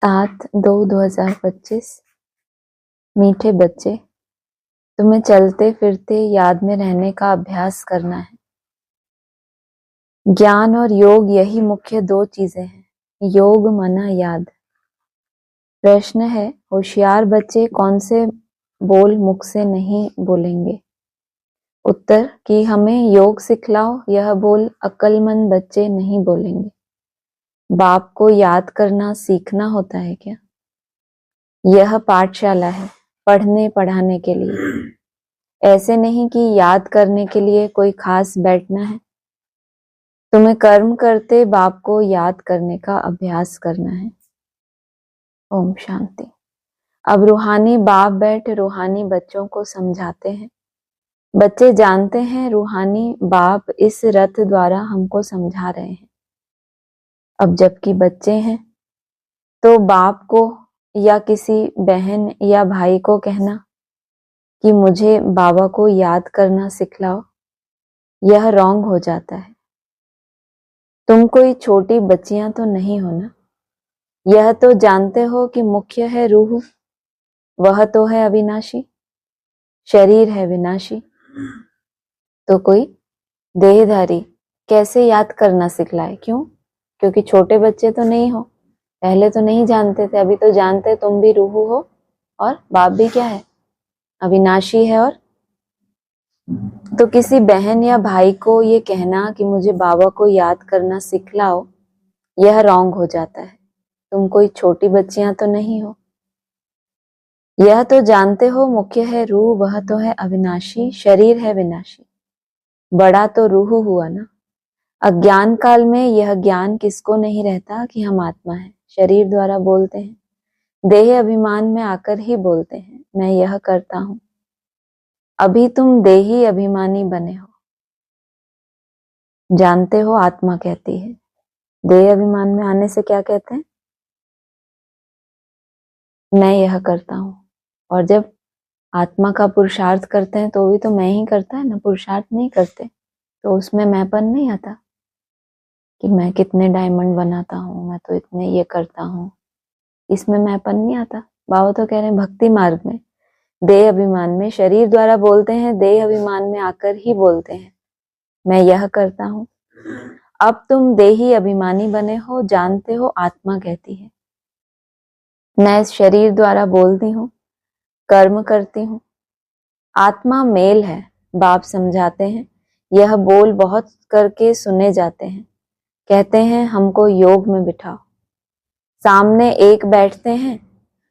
7/2/2025। मीठे बच्चे, तुम्हें चलते फिरते याद में रहने का अभ्यास करना है। ज्ञान और योग यही मुख्य दो चीजें हैं, योग मना याद। प्रश्न है, होशियार बच्चे कौन से बोल मुख से नहीं बोलेंगे? उत्तर कि हमें योग सिखलाओ यह बोल अक्लमंद बच्चे नहीं बोलेंगे। बाप को याद करना सीखना होता है क्या? यह पाठशाला है पढ़ने पढ़ाने के लिए, ऐसे नहीं कि याद करने के लिए कोई खास बैठना है। तुम्हें कर्म करते बाप को याद करने का अभ्यास करना है। ओम शांति। अब रूहानी बाप बैठ रूहानी बच्चों को समझाते हैं। बच्चे जानते हैं रूहानी बाप इस रथ द्वारा हमको समझा रहे हैं। अब जबकि बच्चे हैं तो बाप को या किसी बहन या भाई को कहना कि मुझे बाबा को याद करना सिखलाओ, यह रॉन्ग हो जाता है। तुम कोई छोटी बच्चियां तो नहीं हो ना। यह तो जानते हो कि मुख्य है रूह, वह तो है अविनाशी, शरीर है विनाशी। तो कोई देहधारी कैसे याद करना सिखलाए? क्यों? क्योंकि छोटे बच्चे तो नहीं हो, पहले तो नहीं जानते थे, अभी तो जानते। तुम भी रूह हो और बाप भी क्या है? अविनाशी है। और तो किसी बहन या भाई को ये कहना कि मुझे बाबा को याद करना सिखलाओ, यह रॉन्ग हो जाता है। तुम कोई छोटी बच्चियां तो नहीं हो। यह तो जानते हो मुख्य है रूह, वह तो है अविनाशी, शरीर है विनाशी। बड़ा तो रूह हुआ ना। अज्ञान काल में यह ज्ञान किसको नहीं रहता कि हम आत्मा हैं। शरीर द्वारा बोलते हैं, देह अभिमान में आकर ही बोलते हैं मैं यह करता हूं। अभी तुम देही अभिमानी बने हो। जानते हो आत्मा कहती है, देह अभिमान में आने से क्या कहते हैं? मैं यह करता हूं। और जब आत्मा का पुरुषार्थ करते हैं तो भी तो मैं ही करता है ना, पुरुषार्थ नहीं करते। तो उसमें मैंपन नहीं आता कि मैं कितने डायमंड बनाता हूँ, मैं तो इतने ये करता हूँ, इसमें मैंपन नहीं आता। बाबा तो कह रहे हैं भक्ति मार्ग में देह अभिमान में, शरीर द्वारा बोलते हैं, देह अभिमान में आकर ही बोलते हैं मैं यह करता हूँ। अब तुम देही अभिमानी बने हो, जानते हो आत्मा कहती है मैं इस शरीर द्वारा बोलती हूँ, कर्म करती हूँ। आत्मा मेल है। बाप समझाते हैं यह बोल बहुत करके सुने जाते हैं। कहते हैं हमको योग में बिठाओ। सामने एक बैठते हैं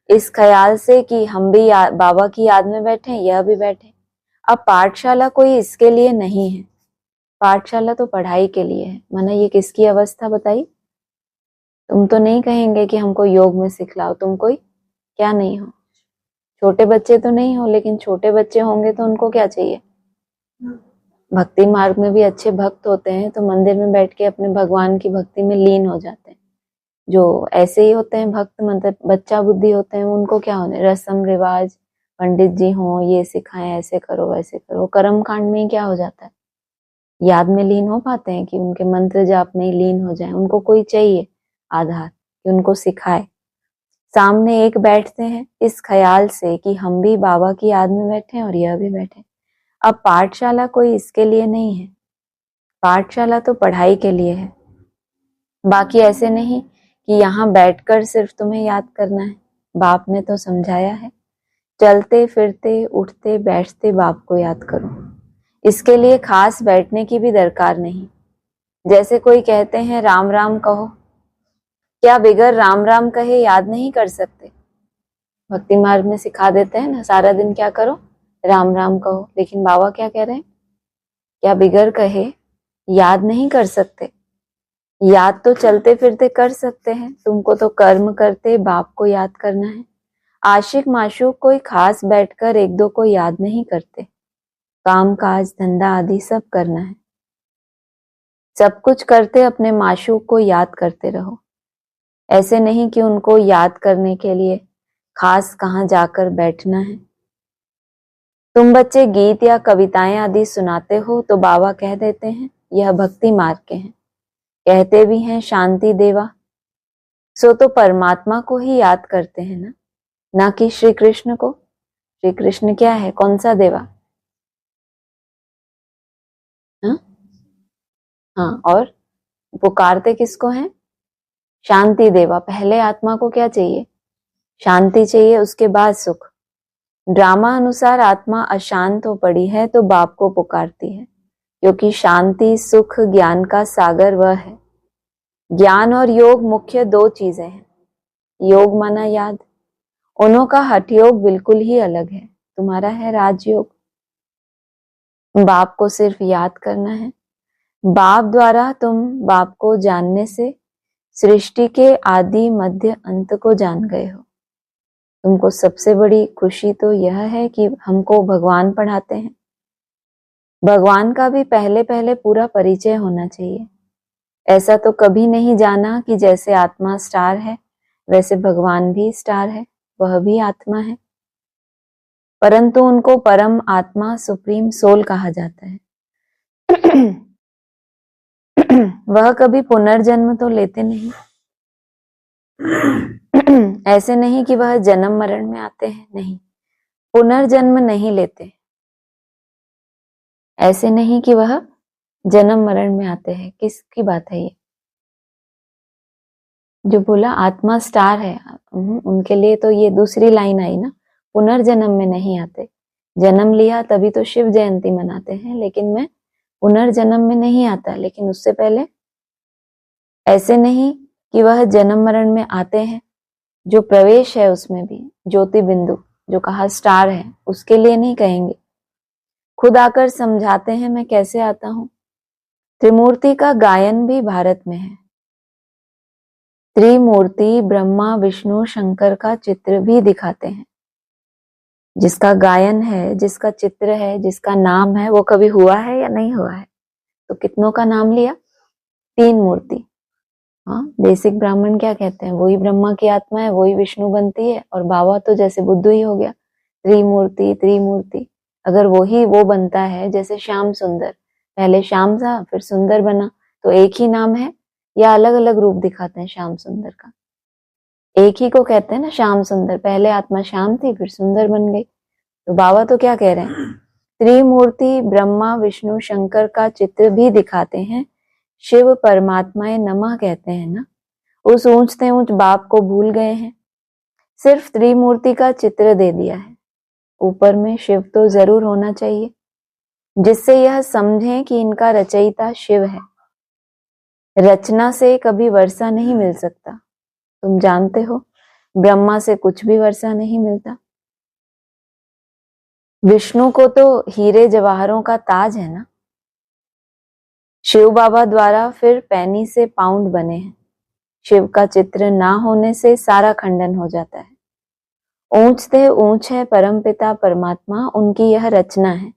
इस ख्याल से कि हम भी बाबा की याद में बैठे, यह भी बैठे। अब पाठशाला कोई इसके लिए नहीं है, पाठशाला तो पढ़ाई के लिए है। माना ये किसकी अवस्था बताई? तुम तो नहीं कहेंगे कि हमको योग में सिखलाओ। तुम कोई क्या नहीं हो, छोटे बच्चे तो नहीं हो, लेकिन छोटे बच्चे होंगे तो उनको क्या चाहिए? भक्ति मार्ग में भी अच्छे भक्त होते हैं तो मंदिर में बैठ के अपने भगवान की भक्ति में लीन हो जाते हैं। जो ऐसे ही होते हैं भक्त, मतलब बच्चा बुद्धि होते हैं, उनको क्या होने, रस्म रिवाज, पंडित जी हो ये सिखाएं, ऐसे करो वैसे करो, कर्म कांड में ही क्या हो जाता है? याद में लीन हो पाते हैं कि उनके मंत्र जाप में ही लीन हो जाए? उनको कोई चाहिए आधार कि उनको सिखाए। सामने एक बैठते हैं इस ख्याल से कि हम भी बाबा की याद में बैठे और यह भी बैठे। अब पाठशाला कोई इसके लिए नहीं है, पाठशाला तो पढ़ाई के लिए है। बाकी ऐसे नहीं कि यहाँ बैठकर सिर्फ तुम्हें याद करना है। बाप ने तो समझाया है चलते फिरते उठते बैठते बाप को याद करो। इसके लिए खास बैठने की भी दरकार नहीं। जैसे कोई कहते हैं राम राम कहो, क्या बिगर राम राम कहे याद नहीं कर सकते? भक्ति मार्ग में सिखा देते हैं ना, सारा दिन क्या करो, राम राम कहो। लेकिन बाबा क्या कह रहे हैं? क्या बिगर कहे याद नहीं कर सकते? याद तो चलते फिरते कर सकते हैं। तुमको तो कर्म करते बाप को याद करना है। आशिक माशूक कोई खास बैठकर एक दो को याद नहीं करते, काम काज धंधा आदि सब करना है। सब कुछ करते अपने माशूक को याद करते रहो। ऐसे नहीं कि उनको याद करने के लिए खास कहाँ जाकर बैठना है। तुम बच्चे गीत या कविताएं आदि सुनाते हो तो बाबा कह देते हैं यह भक्ति मार्ग के हैं। कहते भी हैं शांति देवा, सो तो परमात्मा को ही याद करते हैं ना कि श्री कृष्ण को। श्री कृष्ण क्या है, कौन सा देवा? हाँ, और पुकारते किसको हैं? शांति देवा। पहले आत्मा को क्या चाहिए? शांति चाहिए, उसके बाद सुख। ड्रामा अनुसार आत्मा अशांत हो पड़ी है तो बाप को पुकारती है, क्योंकि शांति सुख ज्ञान का सागर वह है। ज्ञान और योग मुख्य दो चीजें हैं। योग माना याद, उन्हों का हठ योग बिल्कुल ही अलग है। तुम्हारा है राजयोग, बाप को सिर्फ याद करना है। बाप द्वारा तुम बाप को जानने से सृष्टि के आदि मध्य अंत को जान गए हो। तुमको सबसे बड़ी खुशी तो यह है कि हमको भगवान पढ़ाते हैं। भगवान का भी पहले पहले पूरा परिचय होना चाहिए। ऐसा तो कभी नहीं जाना कि जैसे आत्मा स्टार है वैसे भगवान भी स्टार है, वह भी आत्मा है, परंतु उनको परम आत्मा सुप्रीम सोल कहा जाता है। वह कभी पुनर्जन्म तो लेते नहीं। ऐसे नहीं कि वह जन्म मरण में आते हैं, नहीं, पुनर्जन्म नहीं लेते। ऐसे नहीं कि वह जन्म मरण में आते हैं। किसकी बात है ये? जो बोला आत्मा स्टार है, उनके लिए तो ये दूसरी लाइन आई ना, पुनर्जन्म में नहीं आते। जन्म लिया तभी तो शिव जयंती मनाते हैं, लेकिन मैं पुनर्जन्म में नहीं आता। लेकिन उससे पहले ऐसे नहीं कि वह जन्म मरण में आते हैं। जो प्रवेश है उसमें भी ज्योति बिंदु जो कहा स्टार है, उसके लिए नहीं कहेंगे। खुद आकर समझाते हैं मैं कैसे आता हूं। त्रिमूर्ति का गायन भी भारत में है। त्रिमूर्ति ब्रह्मा विष्णु शंकर का चित्र भी दिखाते हैं। जिसका गायन है, जिसका चित्र है, जिसका नाम है, वो कभी हुआ है या नहीं हुआ है? तो कितनों का नाम लिया? तीन मूर्ति। हाँ, बेसिक ब्राह्मण क्या कहते हैं? वही ब्रह्मा की आत्मा है, वही विष्णु बनती है, और बाबा तो जैसे बुद्धू ही हो गया। त्रिमूर्ति त्रिमूर्ति, अगर वही वो बनता है जैसे श्याम सुंदर, पहले श्याम था फिर सुंदर बना, तो एक ही नाम है या अलग अलग रूप दिखाते हैं श्याम सुंदर का? एक ही को कहते हैं ना श्याम सुंदर। पहले आत्मा श्याम थी फिर सुंदर बन गई। तो बाबा तो क्या कह रहे हैं? त्रिमूर्ति ब्रह्मा विष्णु शंकर का चित्र भी दिखाते हैं। शिव परमात्माए नमः कहते हैं ना। उस ऊंचते ऊंच बाप को भूल गए हैं, सिर्फ त्रिमूर्ति का चित्र दे दिया है। ऊपर में शिव तो जरूर होना चाहिए, जिससे यह समझें कि इनका रचयिता शिव है। रचना से कभी वर्षा नहीं मिल सकता। तुम जानते हो, ब्रह्मा से कुछ भी वर्षा नहीं मिलता। विष्णु को तो हीरे जवाहरों का ताज है ना। शिव बाबा द्वारा फिर पैनी से पाउंड बने हैं। शिव का चित्र ना होने से सारा खंडन हो जाता है। ऊंचते ऊंच है परमपिता परमात्मा, उनकी यह रचना है।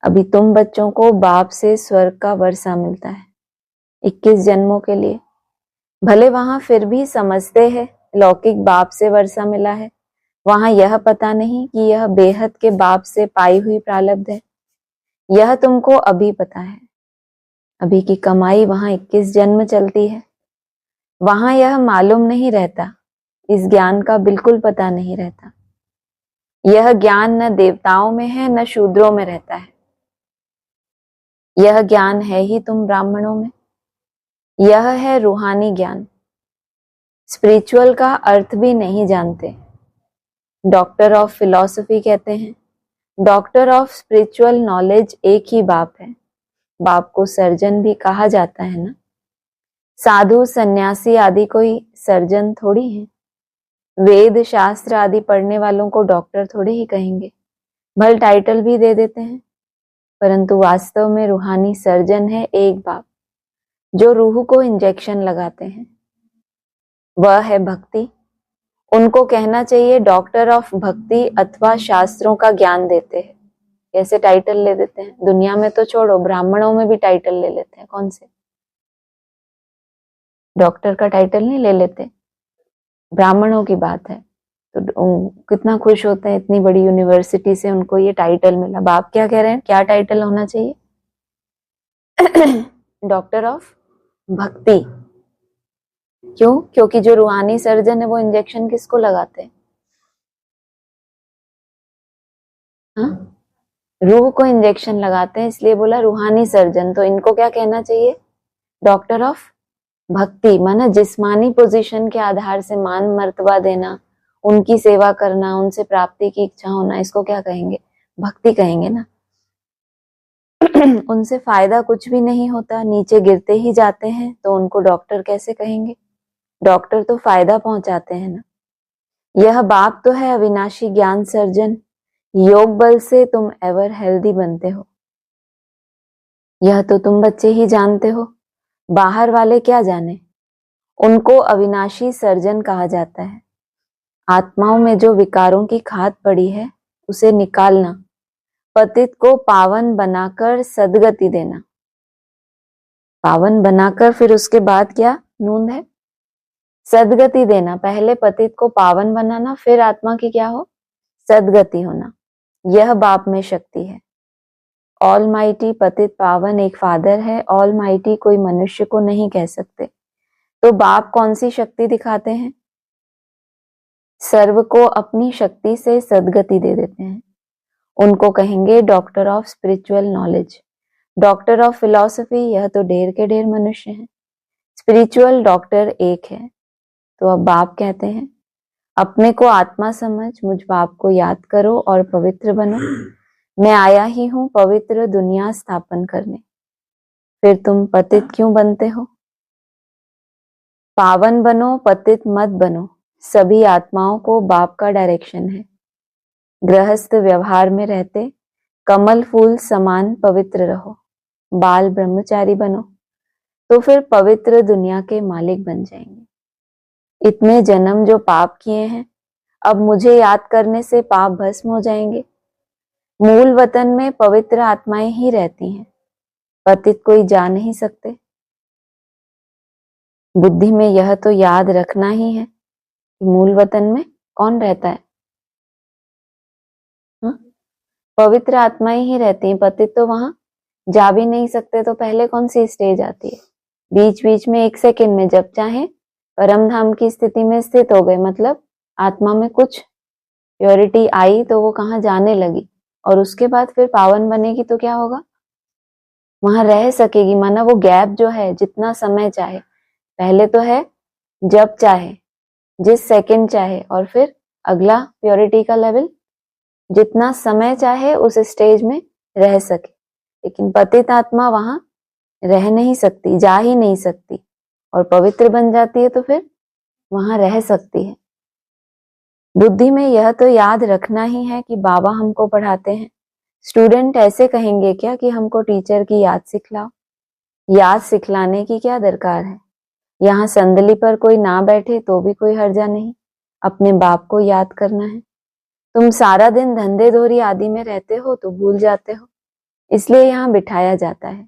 अभी तुम बच्चों को बाप से स्वर्ग का वर्षा मिलता है 21 जन्मों के लिए। भले वहां फिर भी समझते हैं लौकिक बाप से वर्षा मिला है, वहां यह पता नहीं कि यह बेहद के बाप से पाई हुई प्रारब्ध है। यह तुमको अभी पता है। अभी की कमाई वहां 21 जन्म चलती है। वहां यह मालूम नहीं रहता, इस ज्ञान का बिल्कुल पता नहीं रहता। यह ज्ञान न देवताओं में है न शूद्रों में रहता है। यह ज्ञान है ही तुम ब्राह्मणों में। यह है रूहानी ज्ञान। स्पिरिचुअल का अर्थ भी नहीं जानते। डॉक्टर ऑफ फिलॉसफी कहते हैं। डॉक्टर ऑफ स्पिरिचुअल नॉलेज एक ही बाप है। बाप को सर्जन भी कहा जाता है ना। साधु सन्यासी आदि कोई सर्जन थोड़ी है। वेद शास्त्र आदि पढ़ने वालों को डॉक्टर थोड़े ही कहेंगे, भल टाइटल भी दे देते हैं, परंतु वास्तव में रूहानी सर्जन है एक बाप, जो रूह को इंजेक्शन लगाते हैं। वह है भक्ति। उनको कहना चाहिए डॉक्टर ऑफ भक्ति अथवा शास्त्रों का ज्ञान देते हैं। कैसे टाइटल ले देते हैं? दुनिया में तो छोड़ो, ब्राह्मणों में भी टाइटल ले लेते हैं। कौन से? डॉक्टर का टाइटल नहीं ले लेते, ब्राह्मणों की बात है। तो कितना खुश होते हैं, इतनी बड़ी यूनिवर्सिटी से उनको ये टाइटल मिला। बाप क्या कह रहे हैं, क्या टाइटल होना चाहिए? डॉक्टर ऑफ भक्ति। क्यों? क्योंकि जो रूहानी सर्जन है वो इंजेक्शन किसको लगाते हैं? हाँ, रूह को इंजेक्शन लगाते हैं, इसलिए बोला रूहानी सर्जन। तो इनको क्या कहना चाहिए? डॉक्टर ऑफ भक्ति। माना जिस्मानी पोजीशन के आधार से मान मर्तबा देना, उनकी सेवा करना, उनसे प्राप्ति की इच्छा होना, इसको क्या कहेंगे? भक्ति कहेंगे ना। उनसे फायदा कुछ भी नहीं होता, नीचे गिरते ही जाते हैं, तो उनको डॉक्टर कैसे कहेंगे? डॉक्टर तो फायदा पहुंचाते हैं ना। यह बाप तो है अविनाशी ज्ञान सर्जन, योग बल से तुम एवर हेल्दी बनते हो। यह तो तुम बच्चे ही जानते हो, बाहर वाले क्या जाने। उनको अविनाशी सर्जन कहा जाता है। आत्माओं में जो विकारों की खाद पड़ी है उसे निकालना, पतित को पावन बनाकर सदगति देना। पावन बनाकर फिर उसके बाद क्या नूंद है? सदगति देना। पहले पतित को पावन बनाना, फिर आत्मा की क्या हो? सदगति होना। यह बाप में शक्ति है। ऑल माइटी पतित पावन एक फादर है। ऑल माइटी कोई मनुष्य को नहीं कह सकते। तो बाप कौन सी शक्ति दिखाते हैं? सर्व को अपनी शक्ति से सदगति दे देते हैं। उनको कहेंगे doctor of spiritual knowledge. Doctor of philosophy, यह तो ढेर के ढेर मनुष्य हैं। स्पिरिचुअल डॉक्टर एक है। तो अब बाप कहते हैं अपने को आत्मा समझ, मुझ बाप को याद करो और पवित्र बनो। मैं आया ही हूं पवित्र दुनिया स्थापन करने। फिर तुम पतित क्यों बनते हो? पावन बनो, पतित मत बनो। सभी आत्माओं को बाप का डायरेक्शन है। गृहस्थ व्यवहार में रहते कमल फूल समान पवित्र रहो। बाल ब्रह्मचारी बनो, तो फिर पवित्र दुनिया के मालिक बन जाएंगे। इतने जन्म जो पाप किए हैं, अब मुझे याद करने से पाप भस्म हो जाएंगे। मूल वतन में पवित्र आत्माएं ही रहती हैं, पतित कोई जा नहीं सकते। बुद्धि में यह तो याद रखना ही है कि मूल वतन में कौन रहता है? हा? पवित्र आत्माएं ही रहती हैं, पतित तो वहां जा भी नहीं सकते। तो पहले कौन सी स्टेज आती है? बीच बीच में 1 सेकंड में जब चाहे परम धाम की स्थिति में स्थित हो गए, मतलब आत्मा में कुछ प्योरिटी आई तो वो कहाँ जाने लगी, और उसके बाद फिर पावन बनेगी तो क्या होगा? वहां रह सकेगी। माना वो गैप जो है, जितना समय चाहे, पहले तो है जब चाहे, जिस सेकंड चाहे, और फिर अगला प्योरिटी का लेवल जितना समय चाहे उस स्टेज में रह सके। लेकिन पतित आत्मा वहां रह नहीं सकती, जा ही नहीं सकती, और पवित्र बन जाती है तो फिर वहां रह सकती है। बुद्धि में यह तो याद रखना ही है कि बाबा हमको पढ़ाते हैं। स्टूडेंट ऐसे कहेंगे क्या कि हमको टीचर की याद सिखलाओ? याद सिखलाने की क्या दरकार है? यहाँ संदली पर कोई ना बैठे तो भी कोई हर्जा नहीं, अपने बाप को याद करना है। तुम सारा दिन धंधे धोरी आदि में रहते हो तो भूल जाते हो, इसलिए यहाँ बिठाया जाता है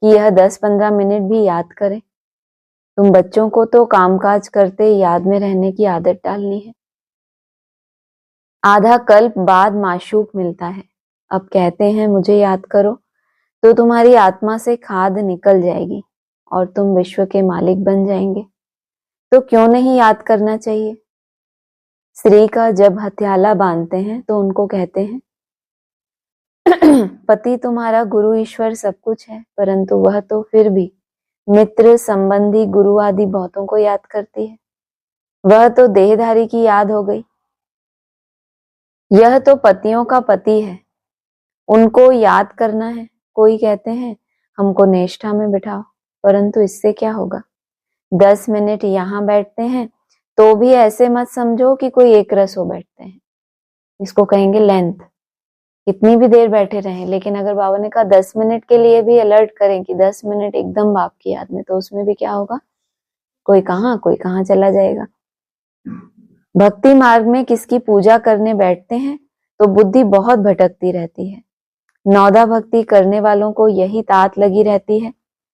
कि यह 10-15 मिनट भी याद करें। तुम बच्चों को तो कामकाज करते याद में रहने की आदत डालनी है। आधा कल्प बाद माशूक मिलता है। अब कहते हैं मुझे याद करो, तो तुम्हारी आत्मा से खाद निकल जाएगी और तुम विश्व के मालिक बन जाएंगे। तो क्यों नहीं याद करना चाहिए? स्त्री का जब हथियाला बांधते हैं तो उनको कहते हैं पति तुम्हारा गुरु ईश्वर सब कुछ है, परंतु वह तो फिर भी मित्र संबंधी गुरु आदि बहुतों को याद करती है। वह तो देहधारी की याद हो गई। यह तो पतियों का पति है, उनको याद करना है। कोई कहते हैं हमको निष्ठा में बिठाओ, परंतु इससे क्या होगा? 10 मिनट यहाँ बैठते हैं तो भी ऐसे मत समझो कि कोई एक रस हो बैठते हैं। इसको कहेंगे लेंथ। कितनी भी देर बैठे रहें, लेकिन अगर बाबा ने कहा 10 मिनट के लिए भी अलर्ट करें कि 10 मिनट एकदम बाप की याद में, तो उसमें भी क्या होगा? कोई कहाँ चला जाएगा। भक्ति मार्ग में किसकी पूजा करने बैठते हैं तो बुद्धि बहुत भटकती रहती है। नौदा भक्ति करने वालों को यही तात लगी रहती है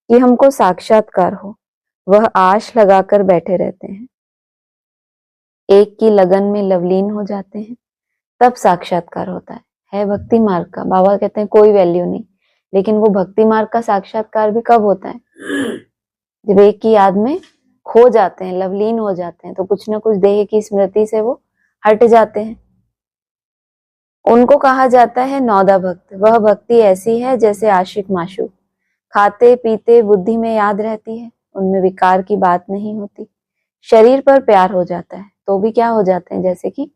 कि हमको साक्षात्कार हो। वह आश लगाकर बैठे रहते हैं। एक की लगन में लवलीन हो जाते हैं, तब साक्षात्कार होता है भक्ति मार्ग का। बाबा कहते हैं कोई वैल्यू नहीं, लेकिन वो भक्ति मार्ग का साक्षात्कार भी कब होता है? जब एक की याद में खो जाते हैं, लवलीन हो जाते हैं, तो कुछ ना कुछ देह की स्मृति से वो हट जाते हैं। उनको कहा जाता है नौदा भक्त। वह भक्ति ऐसी है जैसे आशिक माशूक, खाते पीते बुद्धि में याद रहती है, उनमें विकार की बात नहीं होती। शरीर पर प्यार हो जाता है तो भी क्या हो जाते हैं, जैसे कि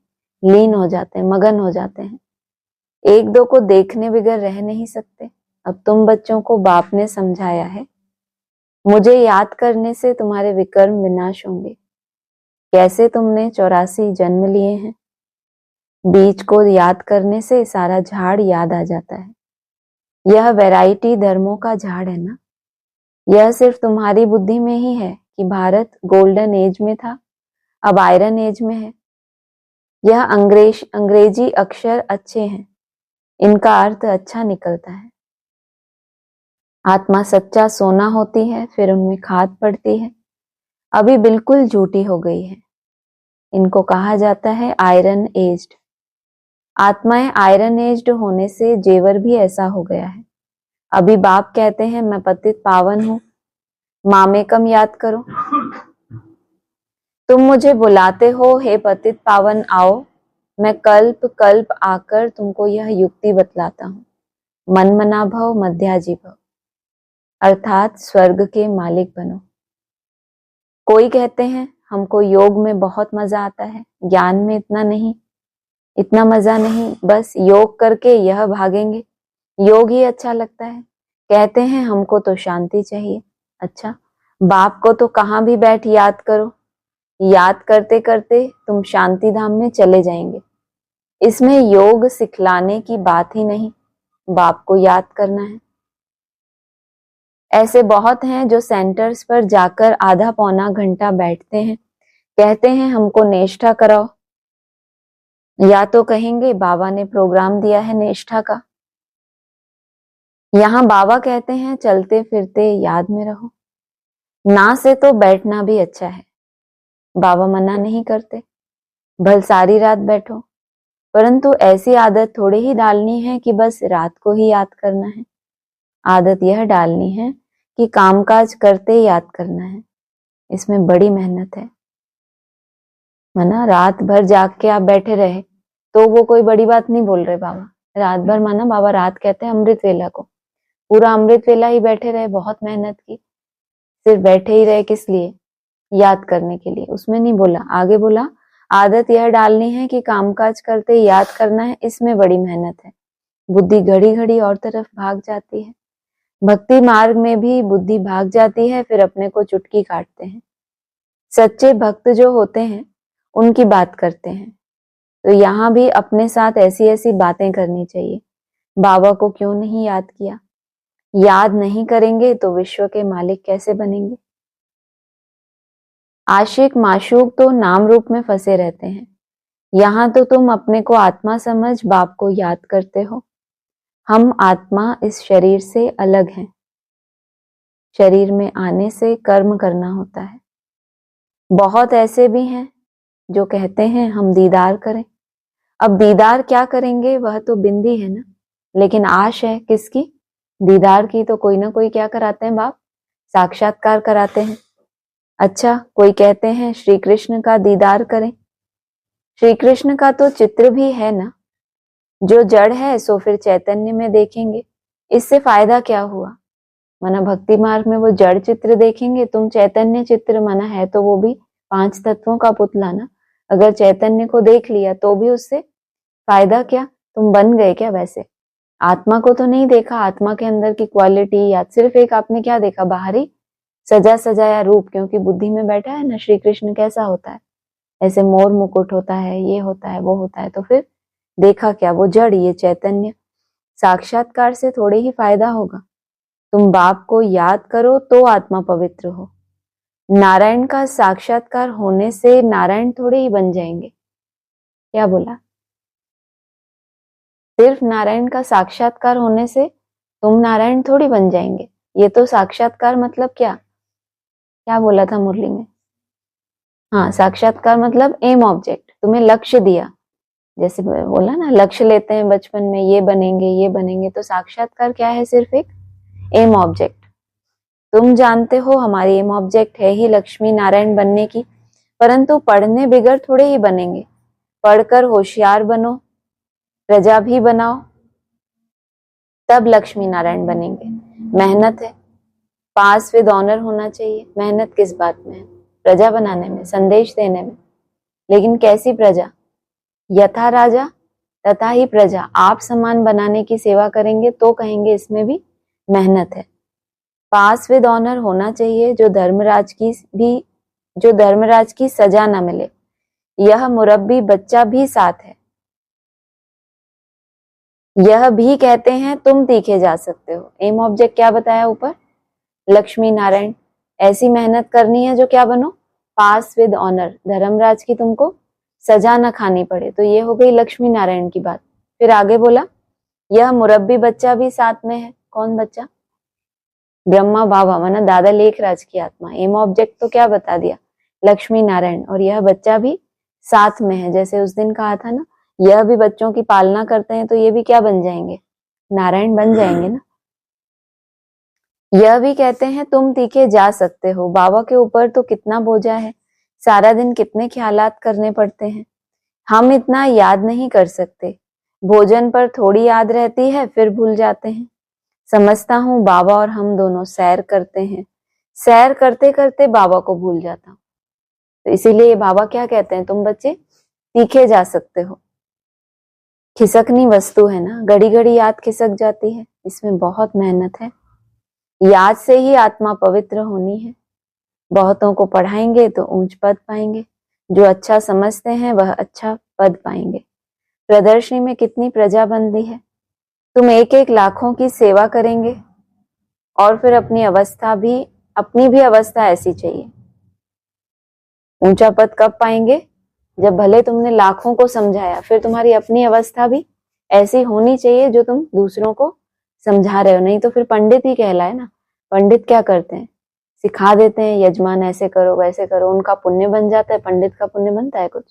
लीन हो जाते हैं, मगन हो जाते हैं। एक दो को देखने बगैर रह नहीं सकते। अब तुम बच्चों को बाप ने समझाया है, मुझे याद करने से तुम्हारे विकर्म विनाश होंगे। कैसे तुमने 84 जन्म लिए हैं, बीज को याद करने से सारा झाड़ याद आ जाता है। यह वैरायटी धर्मों का झाड़ है ना। यह सिर्फ तुम्हारी बुद्धि में ही है कि भारत गोल्डन एज में था, अब आयरन एज में है। यह अंग्रेजी अक्षर अच्छे हैं, इनका अर्थ अच्छा निकलता है। आत्मा सच्चा सोना होती है, फिर उनमें खाद पड़ती है, अभी बिल्कुल झूठी हो गई है। इनको कहा जाता है आयरन एज्ड। आत्माएं आयरन एज्ड होने से जेवर भी ऐसा हो गया है। अभी बाप कहते हैं मैं पतित पावन हूं, मामे कम याद करो। तुम मुझे बुलाते हो, हे पतित पावन आओ। मैं कल्प कल्प आकर तुमको यह युक्ति बतलाता हूँ, मन मना भव मध्याजी भव, अर्थात स्वर्ग के मालिक बनो। कोई कहते हैं हमको योग में बहुत मजा आता है, ज्ञान में इतना मजा नहीं, बस योग करके यह भागेंगे, योग ही अच्छा लगता है। कहते हैं हमको तो शांति चाहिए। अच्छा, बाप को तो कहाँ भी बैठ याद करो, याद करते करते तुम शांति धाम में चले जाएंगे। इसमें योग सिखलाने की बात ही नहीं, बाप को याद करना है। ऐसे बहुत हैं जो सेंटर्स पर जाकर आधा पौना घंटा बैठते हैं, कहते हैं हमको निष्ठा कराओ, या तो कहेंगे बाबा ने प्रोग्राम दिया है निष्ठा का। यहाँ बाबा कहते हैं चलते फिरते याद में रहो। ना से तो बैठना भी अच्छा है, बाबा मना नहीं करते, भल सारी रात बैठो, परंतु ऐसी आदत थोड़ी ही डालनी है कि बस रात को ही याद करना है। आदत यह डालनी है कि कामकाज करते याद करना है। इसमें बड़ी मेहनत है। माना रात भर जाग के आप बैठे रहे तो वो कोई बड़ी बात नहीं बोल रहे बाबा। रात भर माना बाबा रात कहते हैं अमृत वेला को, पूरा अमृत वेला ही बैठे रहे, बहुत मेहनत की, सिर्फ बैठे ही रहे किस लिए, याद करने के लिए। उसमें नहीं बोला, आगे बोला आदत यह डालनी है कि कामकाज करते याद करना है। इसमें बड़ी मेहनत है, बुद्धि घड़ी घड़ी और तरफ भाग जाती है। भक्ति मार्ग में भी बुद्धि भाग जाती है, फिर अपने को चुटकी काटते हैं। सच्चे भक्त जो होते हैं उनकी बात करते हैं, तो यहाँ भी अपने साथ ऐसी ऐसी बातें करनी चाहिए। बाबा को क्यों नहीं याद किया? याद नहीं करेंगे तो विश्व के मालिक कैसे बनेंगे? आशिक माशूक तो नाम रूप में फंसे रहते हैं। यहाँ तो तुम अपने को आत्मा समझ बाप को याद करते हो। हम आत्मा इस शरीर से अलग हैं। शरीर में आने से कर्म करना होता है। बहुत ऐसे भी हैं जो कहते हैं हम दीदार करें। अब दीदार क्या करेंगे, वह तो बिंदी है ना, लेकिन आश है किसकी? दीदार की। तो कोई ना कोई क्या कराते हैं बाप? साक्षात्कार कराते हैं। अच्छा, कोई कहते हैं श्री कृष्ण का दीदार करें। श्री कृष्ण का तो चित्र भी है ना, जो जड़ है सो फिर चैतन्य में देखेंगे। इससे फायदा क्या हुआ? माना भक्ति मार्ग में वो जड़ चित्र देखेंगे, तुम चैतन्य चित्र माना है तो वो भी 5 तत्वों का पुतला ना। अगर चैतन्य को देख लिया तो भी उससे फायदा क्या? तुम बन गए क्या? वैसे आत्मा को तो नहीं देखा, आत्मा के अंदर की क्वालिटी, या सिर्फ एक आपने क्या देखा, बाहरी सजा सजाया रूप, क्योंकि बुद्धि में बैठा है ना श्री कृष्ण कैसा होता है, ऐसे मोर मुकुट होता है, ये होता है, वो होता है। तो फिर देखा क्या? वो जड़, ये चैतन्य। साक्षात्कार से थोड़े ही फायदा होगा। तुम बाप को याद करो तो आत्मा पवित्र हो। नारायण का साक्षात्कार होने से नारायण थोड़े ही बन जाएंगे। क्या बोला? सिर्फ नारायण का साक्षात्कार होने से तुम नारायण थोड़ी बन जाएंगे। ये तो साक्षात्कार मतलब क्या क्या बोला था मुरली में? हाँ, साक्षात्कार मतलब एम ऑब्जेक्ट, तुम्हें लक्ष्य दिया। जैसे बोला ना, लक्ष्य लेते हैं बचपन में, ये बनेंगे ये बनेंगे। तो साक्षात्कार क्या है? सिर्फ एक एम ऑब्जेक्ट। तुम जानते हो हमारी एम ऑब्जेक्ट है ही लक्ष्मी नारायण बनने की, परंतु पढ़ने बिगर थोड़े ही बनेंगे। पढ़कर होशियार बनो, प्रजा भी बनाओ, तब लक्ष्मी नारायण बनेंगे। मेहनत है, पास विद ऑनर होना चाहिए। मेहनत किस बात में है? प्रजा बनाने में, संदेश देने में। लेकिन कैसी प्रजा? यथा राजा तथा ही प्रजा। आप समान बनाने की सेवा करेंगे तो कहेंगे इसमें भी मेहनत है। पास विद ऑनर होना चाहिए, जो धर्मराज की सजा न मिले। यह मुरब्बी बच्चा भी साथ है। यह भी कहते हैं तुम तीखे जा सकते हो। एम ऑब्जेक्ट क्या बताया ऊपर? लक्ष्मी नारायण। ऐसी मेहनत करनी है जो क्या बनो? पास विद ऑनर, धर्मराज की तुमको सजा न खानी पड़े। तो ये हो गई लक्ष्मी नारायण की बात। फिर आगे बोला यह मुरब्बी बच्चा भी साथ में है। कौन बच्चा? ब्रह्मा बाबा माना दादा लेखराज की आत्मा। एम ऑब्जेक्ट तो क्या बता दिया? लक्ष्मी नारायण। और यह बच्चा भी साथ में है। जैसे उस दिन कहा था ना, यह भी बच्चों की पालना करते हैं तो ये भी क्या बन जाएंगे? नारायण बन जाएंगे ना। यह भी कहते हैं तुम तीखे जा सकते हो। बाबा के ऊपर तो कितना बोझा है, सारा दिन कितने ख्यालात करने पड़ते हैं। हम इतना याद नहीं कर सकते। भोजन पर थोड़ी याद रहती है, फिर भूल जाते हैं। समझता हूँ बाबा और हम दोनों सैर करते हैं, सैर करते करते बाबा को भूल जाता हूँ। तो इसीलिए बाबा क्या कहते हैं, तुम बच्चे तीखे जा सकते हो। खिसकनी वस्तु है ना, घड़ी घड़ी याद खिसक जाती है। इसमें बहुत मेहनत है। याद से ही आत्मा पवित्र होनी है। बहुतों को पढ़ाएंगे तो ऊंच पद पाएंगे। जो अच्छा समझते हैं वह अच्छा पद पाएंगे। प्रदर्शनी में कितनी प्रजा बंदी है। तुम एक एक लाखों की सेवा करेंगे और फिर अपनी भी अवस्था ऐसी चाहिए। ऊंचा पद कब पाएंगे? जब भले तुमने लाखों को समझाया, फिर तुम्हारी अपनी अवस्था भी ऐसी होनी चाहिए जो तुम दूसरों को समझा रहे हो। नहीं तो फिर पंडित ही कहलाए ना। पंडित क्या करते हैं? सिखा देते हैं, यजमान ऐसे करो वैसे करो, उनका पुण्य बन जाता है। पंडित का पुण्य बनता है कुछ?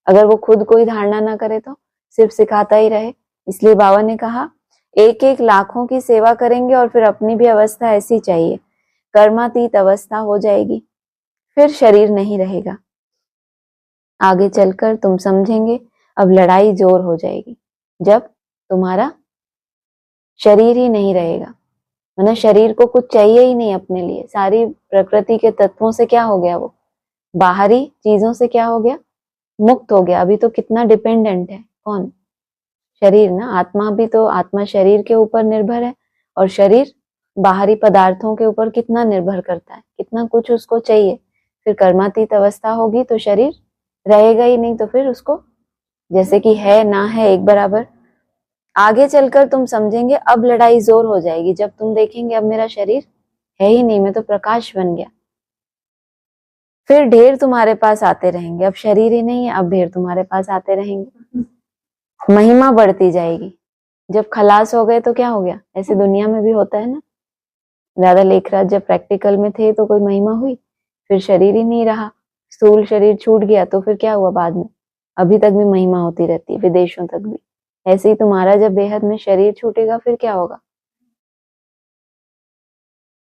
अगर वो खुद कोई धारणा ना करे तो सिर्फ सिखाता ही रहे। इसलिए बाबा ने कहा एक एक लाखों की सेवा करेंगे और फिर अपनी भी अवस्था ऐसी चाहिए। कर्मातीत अवस्था हो जाएगी, फिर शरीर नहीं रहेगा। आगे चलकर तुम समझेंगे अब लड़ाई जोर हो जाएगी जब तुम्हारा शरीर ही नहीं रहेगा। मतलब शरीर को कुछ चाहिए ही नहीं अपने लिए। सारी प्रकृति के तत्वों से क्या हो गया? वो बाहरी चीजों से क्या हो गया? मुक्त हो गया। अभी तो कितना डिपेंडेंट है? कौन? शरीर ना। आत्मा भी तो, आत्मा शरीर के ऊपर निर्भर है और शरीर बाहरी पदार्थों के ऊपर कितना निर्भर करता है, कितना कुछ उसको चाहिए। फिर कर्मातीत अवस्था होगी तो शरीर रहेगा ही नहीं, तो फिर उसको जैसे कि है ना है एक बराबर। आगे चलकर तुम समझेंगे अब लड़ाई जोर हो जाएगी जब तुम देखेंगे अब मेरा शरीर है ही नहीं, मैं तो प्रकाश बन गया। फिर ढेर तुम्हारे पास आते रहेंगे। अब शरीर ही नहीं है, अब ढेर तुम्हारे पास आते रहेंगे। महिमा बढ़ती जाएगी। जब खलास हो गए तो क्या हो गया? ऐसे दुनिया में भी होता है ना। दादा लेखराज जब प्रैक्टिकल में थे तो कोई महिमा हुई, फिर शरीर ही नहीं रहा, स्थूल शरीर छूट गया, तो फिर क्या हुआ बाद में? अभी तक भी महिमा होती रहती है, विदेशों तक भी। ऐसे ही तुम्हारा जब बेहद में शरीर छूटेगा फिर क्या होगा?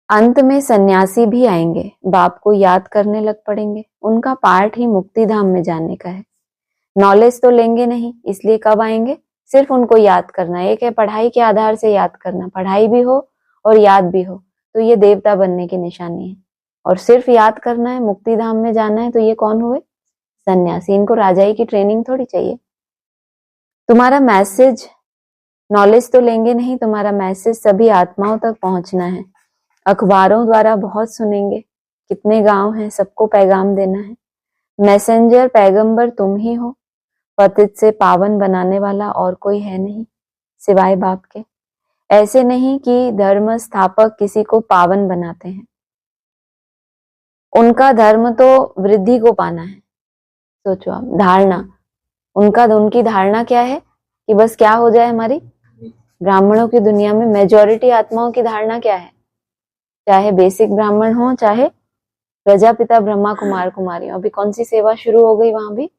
अंत में सन्यासी भी आएंगे, बाप को याद करने लग पड़ेंगे। उनका पार्ट ही मुक्ति धाम में जाने का है। नॉलेज तो लेंगे नहीं, इसलिए कब आएंगे? सिर्फ उनको याद करना। एक है पढ़ाई के आधार से याद करना, पढ़ाई भी हो और याद भी हो, तो ये देवता बनने की निशानी है। और सिर्फ याद करना है, मुक्ति धाम में जाना है, तो ये कौन हुए? सन्यासी। इनको राजाई की ट्रेनिंग थोड़ी चाहिए। तुम्हारा मैसेज, नॉलेज तो लेंगे नहीं, तुम्हारा मैसेज सभी आत्माओं तक पहुंचना है। अखबारों द्वारा बहुत सुनेंगे, कितने गांव हैं, सबको पैगाम देना है। मैसेंजर पैगंबर तुम ही हो। पतित से पावन बनाने वाला और कोई है नहीं सिवाय बाप के। ऐसे नहीं कि धर्म स्थापक किसी को पावन बनाते हैं, उनका धर्म तो वृद्धि को पाना है। सोचो आप, धारणा उनकी धारणा क्या है कि बस क्या हो जाए हमारी? ब्राह्मणों की दुनिया में मेजॉरिटी आत्माओं की धारणा क्या है? चाहे बेसिक ब्राह्मण हो, चाहे प्रजापिता ब्रह्मा कुमार कुमारी। अभी कौन सी सेवा शुरू हो गई? वहां भी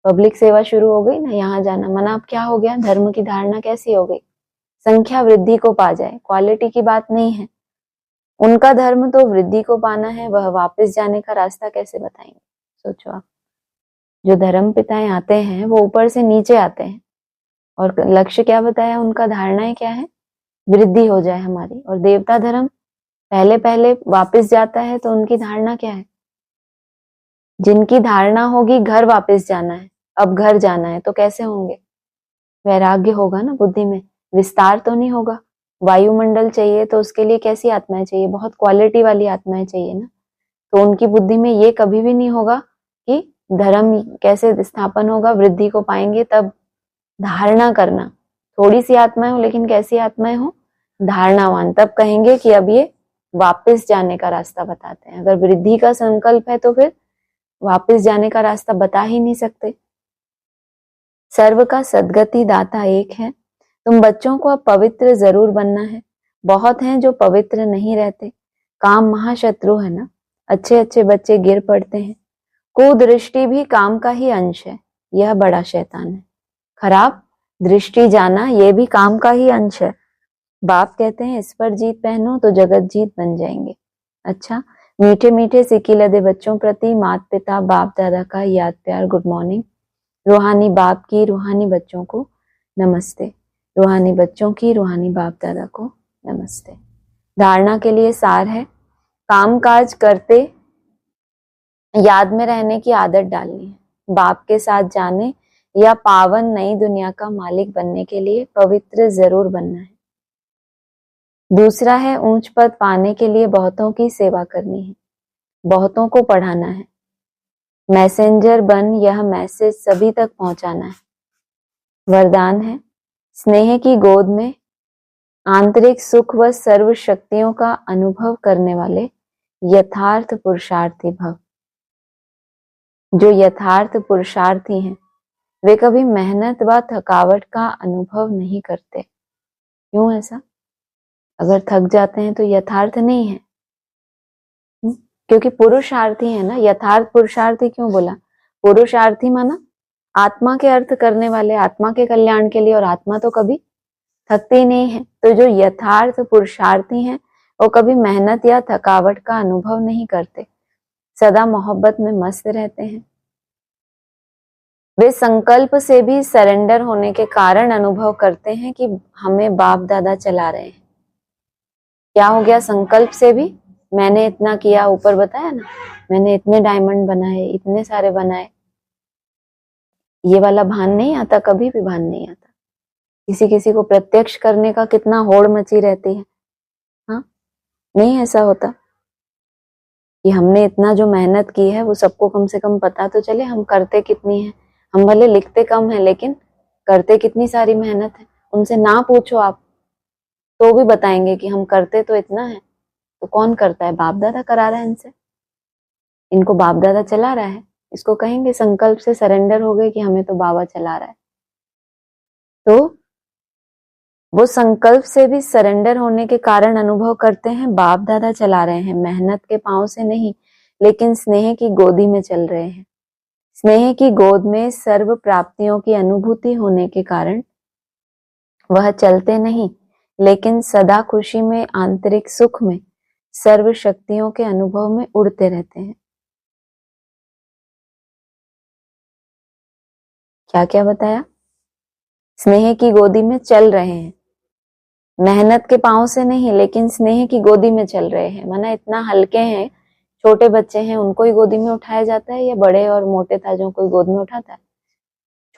पब्लिक सेवा शुरू हो गई ना, यहाँ जाना मना। अब क्या हो गया? धर्म की धारणा कैसी हो गई? संख्या वृद्धि को पा जाए, क्वालिटी की बात नहीं है। उनका धर्म तो वृद्धि को पाना है, वह वापस जाने का रास्ता कैसे बताएंगे? सोचो आप, जो धर्म पिताएं आते हैं वो ऊपर से नीचे आते हैं और लक्ष्य क्या बताया उनका, धारणाएं क्या है, वृद्धि हो जाए हमारी। और देवता धर्म पहले पहले वापस जाता है, तो उनकी धारणा क्या है, जिनकी धारणा होगी घर वापस जाना है, अब घर जाना है, तो कैसे होंगे, वैराग्य होगा ना बुद्धि में, विस्तार तो नहीं होगा। वायुमंडल चाहिए तो उसके लिए कैसी आत्माएं चाहिए, बहुत क्वालिटी वाली आत्माएं चाहिए ना। तो उनकी बुद्धि में ये कभी भी नहीं होगा कि धर्म कैसे स्थापन होगा, वृद्धि को पाएंगे तब धारणा करना। थोड़ी सी आत्माएं हो लेकिन कैसी आत्माएं हो, धारणावान, तब कहेंगे कि अब ये वापस जाने का रास्ता बताते हैं। अगर वृद्धि का संकल्प है तो फिर वापस जाने का रास्ता बता ही नहीं सकते। सर्व का सद्गति दाता एक है। तुम बच्चों को अब पवित्र जरूर बनना है। बहुत हैं जो पवित्र नहीं रहते। काम महाशत्रु है ना, अच्छे अच्छे बच्चे गिर पड़ते हैं। कुदृष्टि भी काम का ही अंश है, यह बड़ा शैतान है। खराब दृष्टि जाना ये भी काम का ही अंश है। बाप कहते हैं इस पर जीत पहनो तो जगत जीत बन जाएंगे। अच्छा, मीठे मीठे सिक्की लदे बच्चों प्रति माता पिता बाप दादा का याद प्यार गुड मॉर्निंग। रूहानी बाप की रूहानी बच्चों को नमस्ते। रूहानी बच्चों की रूहानी बाप दादा को नमस्ते। धारणा के लिए सार है, काम काज करते याद में रहने की आदत डालनी है। बाप के साथ जाने या पावन नई दुनिया का मालिक बनने के लिए पवित्र जरूर बनना है। दूसरा है ऊंच पद पाने के लिए बहुतों की सेवा करनी है, बहुतों को पढ़ाना है। मैसेंजर बन यह मैसेज सभी तक पहुंचाना है। वरदान है, स्नेह की गोद में आंतरिक सुख व सर्व शक्तियों का अनुभव करने वाले यथार्थ पुरुषार्थी भव। जो यथार्थ पुरुषार्थी हैं वे कभी मेहनत व थकावट का अनुभव नहीं करते। क्यों ऐसा? अगर थक जाते हैं तो यथार्थ नहीं है, क्योंकि पुरुषार्थी है ना। यथार्थ पुरुषार्थी क्यों बोला? पुरुषार्थी माना आत्मा के अर्थ करने वाले, आत्मा के कल्याण के लिए, और आत्मा तो कभी थकती नहीं है। तो जो यथार्थ पुरुषार्थी हैं वो कभी मेहनत या थकावट का अनुभव नहीं करते, सदा मोहब्बत में मस्त रहते हैं। वे संकल्प से भी सरेंडर होने के कारण अनुभव करते हैं कि हमें बाप दादा चला रहे हैं। क्या हो गया? संकल्प से भी मैंने इतना किया, ऊपर बताया ना, मैंने इतने डायमंड बनाए, इतने सारे बनाए, ये वाला भान नहीं आता, कभी भी भान नहीं आता। किसी किसी को प्रत्यक्ष करने का कितना होड़ मची रहती है, हाँ, नहीं ऐसा होता कि हमने इतना जो मेहनत की है वो सबको कम से कम पता तो चले हम करते कितनी है। हम भले लिखते कम है लेकिन करते कितनी सारी मेहनत है। उनसे ना पूछो आप तो भी बताएंगे कि हम करते तो इतना है। तो कौन करता है? बाप दादा करा रहा है इनसे, इनको बाप दादा चला रहा है। इसको कहेंगे संकल्प से सरेंडर हो गए कि हमें तो बाबा चला रहा है। तो वो संकल्प से भी सरेंडर होने के कारण अनुभव करते हैं बाप दादा चला रहे हैं, मेहनत के पांव से नहीं लेकिन स्नेह की गोदी में चल रहे हैं। स्नेह की गोद में सर्व प्राप्तियों की अनुभूति होने के कारण वह चलते नहीं लेकिन सदा खुशी में, आंतरिक सुख में, सर्व शक्तियों के अनुभव में उड़ते रहते हैं। क्या क्या बताया? स्नेह की गोदी में चल रहे हैं, मेहनत के पांव से नहीं लेकिन स्नेह की गोदी में चल रहे हैं। माना इतना हल्के हैं, छोटे बच्चे हैं उनको ही गोदी में उठाया जाता है, या बड़े और मोटे ताजों को ही गोद में उठाता है?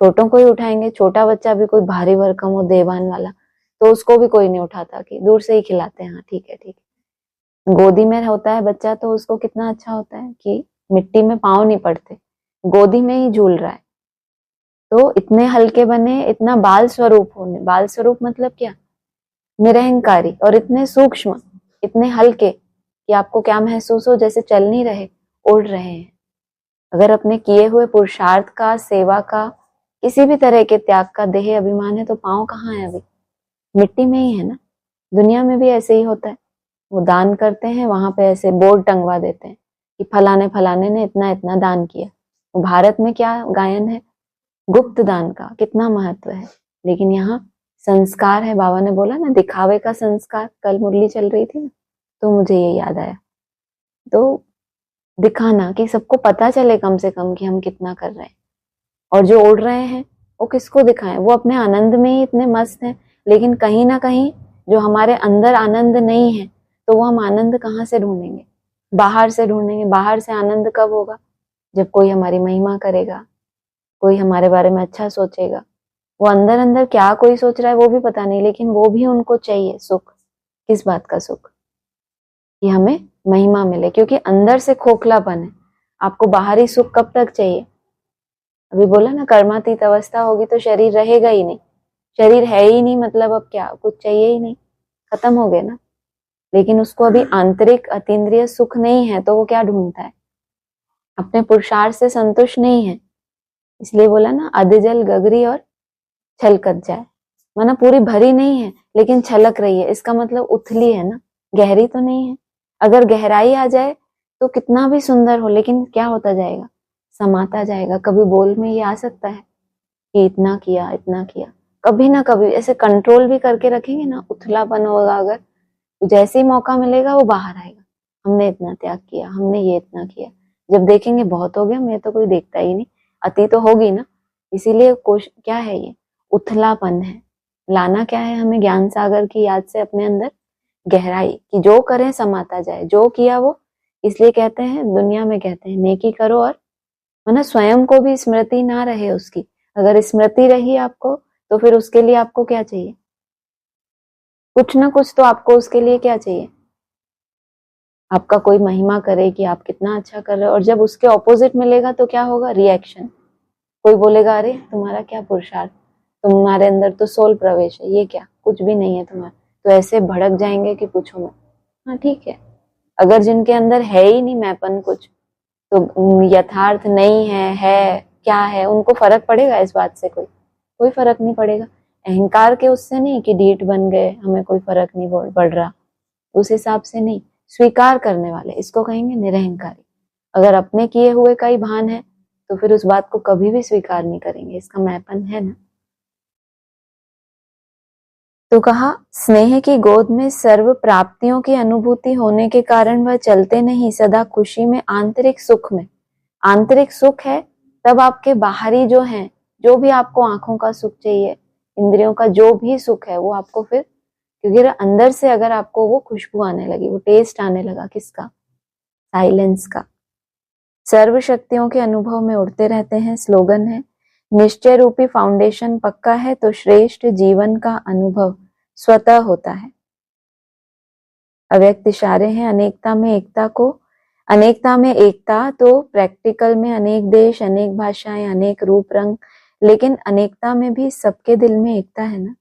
छोटों को ही उठाएंगे। छोटा बच्चा भी कोई भारी भरकम हो, देवान वाला, तो उसको भी कोई नहीं उठाता, कि दूर से ही खिलाते हैं, हाँ ठीक है ठीक है। गोदी में होता है बच्चा तो उसको कितना अच्छा होता है कि मिट्टी में पाँव नहीं पड़ते, गोदी में ही झूल रहा है। तो इतने हल्के बने, इतना बाल स्वरूप होने, बाल स्वरूप मतलब क्या? निरहंकारी, और इतने सूक्ष्म, इतने हल्के कि आपको क्या महसूस हो, जैसे चल नहीं रहे, उड़ रहे हैं। अगर अपने किए हुए पुरुषार्थ का, सेवा का, किसी भी तरह के त्याग का देह अभिमान है तो पाँव कहाँ है? अभी मिट्टी में ही है ना। दुनिया में भी ऐसे ही होता है। वो दान करते हैं, वहां पे ऐसे बोर्ड टंगवा देते हैं कि फलाने फलाने ने इतना इतना दान किया। भारत में क्या गायन है? गुप्त दान का कितना महत्व है। लेकिन यहाँ संस्कार है, बाबा ने बोला ना, दिखावे का संस्कार। कल मुरली चल रही थी ना, तो मुझे ये याद आया। तो दिखाना कि सबको पता चले कम से कम कि हम कितना कर रहे हैं। और जो उड़ रहे हैं वो किसको दिखाएं, वो अपने आनंद में ही इतने मस्त हैं, लेकिन कहीं ना कहीं जो हमारे अंदर आनंद नहीं है, तो वो हम आनंद कहाँ से ढूंढेंगे? बाहर से ढूंढेंगे। बाहर से आनंद कब होगा? जब कोई हमारी महिमा करेगा, कोई हमारे बारे में अच्छा सोचेगा। वो अंदर अंदर क्या कोई सोच रहा है वो भी पता नहीं, लेकिन वो भी उनको चाहिए सुख। किस बात का सुख? कि हमें महिमा मिले, क्योंकि अंदर से खोखलापन है। आपको बाहरी सुख कब तक चाहिए? अभी बोला ना, कर्मातीत अवस्था होगी तो शरीर रहेगा ही नहीं। शरीर है ही नहीं मतलब अब क्या, कुछ चाहिए ही नहीं, खत्म हो गए ना। लेकिन उसको अभी आंतरिक अतीन्द्रिय सुख नहीं है, तो वो क्या ढूंढता है? अपने पुरुषार्थ से संतुष्ट नहीं है। इसलिए बोला ना, अधजल गगरी और छलकत जाए। माना पूरी भरी नहीं है लेकिन छलक रही है, इसका मतलब उथली है ना, गहरी तो नहीं है। अगर गहराई आ जाए तो कितना भी सुंदर हो, लेकिन क्या होता जाएगा? समाता जाएगा। कभी बोल में ये आ सकता है कि इतना किया इतना किया, कभी ना कभी ऐसे कंट्रोल भी करके रखेंगे ना, उथलापन होगा। अगर जैसे ही मौका मिलेगा वो बाहर आएगा, हमने इतना त्याग किया, हमने ये इतना किया। जब देखेंगे बहुत हो गया, मैं तो कोई देखता ही नहीं, अति तो होगी ना। इसीलिए क्या है ये? उथलापन है। लाना क्या है हमें? ज्ञान सागर की याद से अपने अंदर गहराई, कि जो करें समाता जाए, जो किया वो। इसलिए कहते हैं, दुनिया में कहते हैं, नेकी करो और माना स्वयं को भी स्मृति ना रहे उसकी। अगर स्मृति रही आपको, तो फिर उसके लिए आपको क्या चाहिए? कुछ ना कुछ तो आपको उसके लिए क्या चाहिए? आपका कोई महिमा करे कि आप कितना अच्छा कर रहे हो, और जब उसके ऑपोजिट मिलेगा तो क्या होगा? रिएक्शन। कोई बोलेगा, अरे तुम्हारा क्या पुरुषार्थ, तुम्हारे अंदर तो सोल प्रवेश है, ये क्या, कुछ भी नहीं है तुम्हारा। तो ऐसे भड़क जाएंगे कि पूछो मत। हाँ ठीक है, अगर जिनके अंदर है ही नहीं मैंपन कुछ, तो यथार्थ नहीं है क्या है, उनको फर्क पड़ेगा इस बात से? कोई फर्क नहीं पड़ेगा। अहंकार के उससे नहीं कि ढीठ बन गए, हमें कोई फर्क नहीं पड़ रहा, उस हिसाब से नहीं। स्वीकार करने वाले, इसको कहेंगे निरहंकारी। अगर अपने किए हुए का ही भान है तो फिर उस बात को कभी भी स्वीकार नहीं करेंगे, इसका मैंपन है ना। तो कहा, स्नेह की गोद में सर्व प्राप्तियों की अनुभूति होने के कारण वह चलते नहीं, सदा खुशी में, आंतरिक सुख में। आंतरिक सुख है तब आपके बाहरी जो है, जो भी आपको आंखों का सुख चाहिए, इंद्रियों का जो भी सुख है, वो आपको फिर, क्योंकि अंदर से अगर आपको वो खुशबू आने लगी, वो टेस्ट आने लगा, किसका? साइलेंस का। सर्व शक्तियों के अनुभव में उड़ते रहते हैं। स्लोगन है, निश्चय रूपी फाउंडेशन पक्का है तो श्रेष्ठ जीवन का अनुभव स्वतः होता है। अव्यक्त इशारे हैं, अनेकता में एकता को, अनेकता में एकता तो प्रैक्टिकल में अनेक देश, अनेक भाषाएं, अनेक रूप रंग, लेकिन अनेकता में भी सबके दिल में एकता है ना,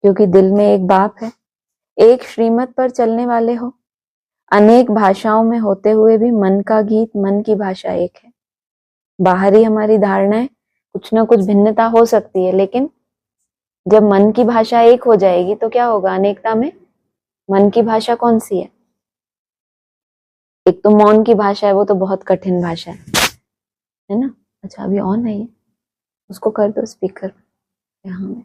क्योंकि दिल में एक बाप है। एक श्रीमत पर चलने वाले हो, अनेक भाषाओं में होते हुए भी मन का गीत, मन की भाषा एक है। बाहरी हमारी धारणाएं कुछ ना कुछ भिन्नता हो सकती है, लेकिन जब मन की भाषा एक हो जाएगी तो क्या होगा? अनेकता में मन की भाषा कौन सी है? एक तो मौन की भाषा है, वो तो बहुत कठिन भाषा है ना। अच्छा अभी ऑन है ये, उसको कर दो स्पीकर। यहाँ में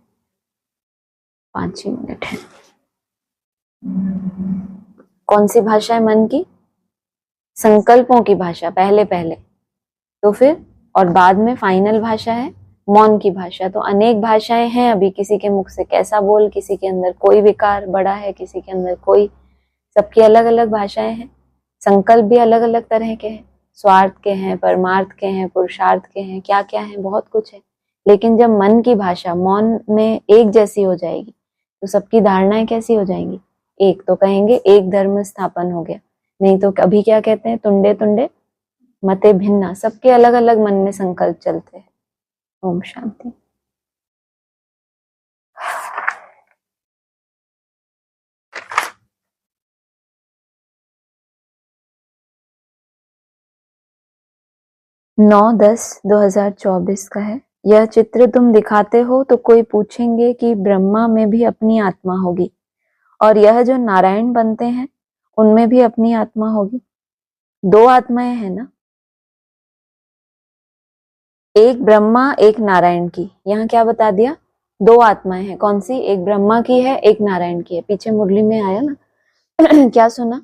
5-6 मिनट है। कौन सी भाषा है मन की? संकल्पों की भाषा पहले पहले, तो फिर और बाद में फाइनल भाषा है मौन की भाषा। तो अनेक भाषाएं हैं अभी किसी के मुख से, कैसा बोल, किसी के अंदर कोई विकार बड़ा है, किसी के अंदर कोई, सबकी अलग अलग भाषाएं हैं। संकल्प भी अलग अलग तरह के हैं, स्वार्थ के हैं, परमार्थ के हैं, पुरुषार्थ के हैं, क्या क्या है, बहुत कुछ है। लेकिन जब मन की भाषा मौन में एक जैसी हो जाएगी तो सबकी धारणाएं कैसी हो जाएंगी? एक। तो कहेंगे एक धर्म स्थापन हो गया। नहीं तो अभी क्या कहते हैं? तुंडे तुंडे मते भिन्ना, सबके अलग अलग मन में संकल्प चलते हैं। ओम शांति। नौ 10/2024 का है। यह चित्र तुम दिखाते हो तो कोई पूछेंगे कि ब्रह्मा में भी अपनी आत्मा होगी, और यह जो नारायण बनते हैं उनमें भी अपनी आत्मा होगी। दो आत्माएं हैं ना, एक ब्रह्मा एक नारायण की। यहाँ क्या बता दिया? दो आत्माएं हैं। कौन सी? एक ब्रह्मा की है, एक नारायण की है। पीछे मुरली में आया ना क्या सुना?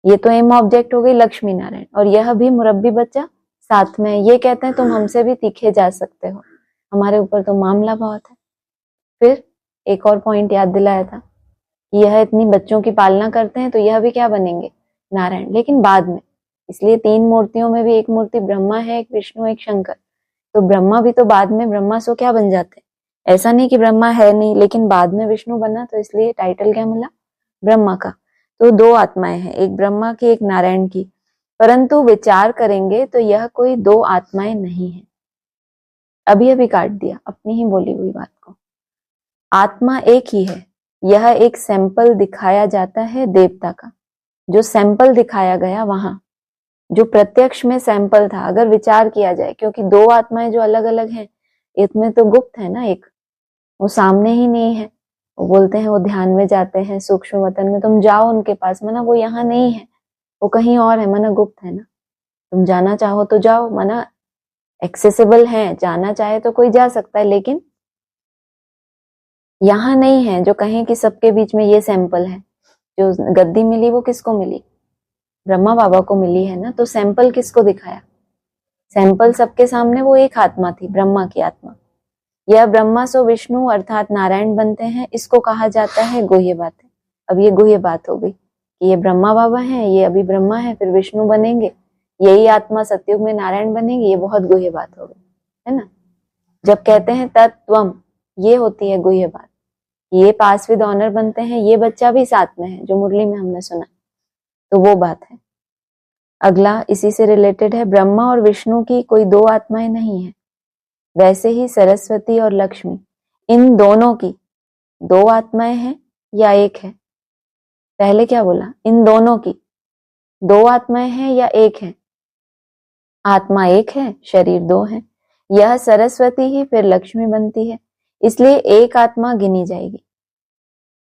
ये तो एम ऑब्जेक्ट हो गई लक्ष्मी नारायण, और यह भी मुरब्बी बच्चा साथ में ये कहते हैं तुम हमसे भी तीखे जा सकते हो, हमारे ऊपर तो मामला बहुत है। फिर एक और पॉइंट याद दिलाया था कि यह इतनी बच्चों की पालना करते हैं तो यह भी क्या बनेंगे, नारायण, लेकिन बाद में। इसलिए 3 मूर्तियों में भी एक मूर्ति ब्रह्मा है, एक विष्णु, एक शंकर, तो ब्रह्मा भी तो बाद में ब्रह्मा सो क्या बन जाते हैं। ऐसा नहीं कि ब्रह्मा है नहीं, लेकिन बाद में विष्णु बना, तो इसलिए टाइटल क्या मिला, ब्रह्मा का। तो 2 आत्माएं हैं, एक ब्रह्मा की एक नारायण की, परंतु विचार करेंगे तो यह कोई 2 आत्माएं नहीं है। अभी अभी काट दिया अपनी ही बोली हुई बात को। आत्मा एक ही है, यह एक सैंपल दिखाया जाता है देवता का, जो सैंपल दिखाया गया वहां, जो प्रत्यक्ष में सैंपल था, अगर विचार किया जाए, क्योंकि 2 आत्माएं जो अलग अलग हैं, इसमें तो गुप्त है ना, एक वो सामने ही नहीं है। वो बोलते हैं वो ध्यान में जाते हैं सूक्ष्म वतन में, तुम जाओ उनके पास, मना वो यहाँ नहीं है, वो कहीं और है, मना गुप्त है ना, तुम जाना चाहो तो जाओ, मना एक्सेसिबल है, जाना चाहे तो कोई जा सकता है, लेकिन यहाँ नहीं है जो कहें कि सबके बीच में ये सैंपल है। जो गद्दी मिली वो किसको मिली, ब्रह्मा बाबा को मिली है ना, तो सैंपल किसको दिखाया, सैंपल सबके सामने वो एक आत्मा थी, ब्रह्मा की आत्मा। यह ब्रह्मा सो विष्णु अर्थात नारायण बनते हैं, इसको कहा जाता है गुह्य बातें। अब ये गुह्य बात हो गई कि ये ब्रह्मा बाबा हैं, ये अभी ब्रह्मा है, फिर विष्णु बनेंगे, यही आत्मा सतयुग में नारायण बनेंगे, ये बहुत गुह्य बात हो गई, है ना। जब कहते हैं तत्त्वम, ये होती है गुह्य बात, ये पास विद ऑनर बनते हैं, ये बच्चा भी साथ में है जो मुरली में हमने सुना, तो वो बात है। अगला इसी से रिलेटेड है, ब्रह्मा और विष्णु की कोई 2 आत्माएं नहीं है, वैसे ही सरस्वती और लक्ष्मी, इन दोनों की 2 आत्माएं हैं या एक है। पहले क्या बोला, इन दोनों की 2 आत्माएं हैं या एक है, आत्मा एक है, शरीर 2 है, यह सरस्वती ही फिर लक्ष्मी बनती है, इसलिए एक आत्मा गिनी जाएगी।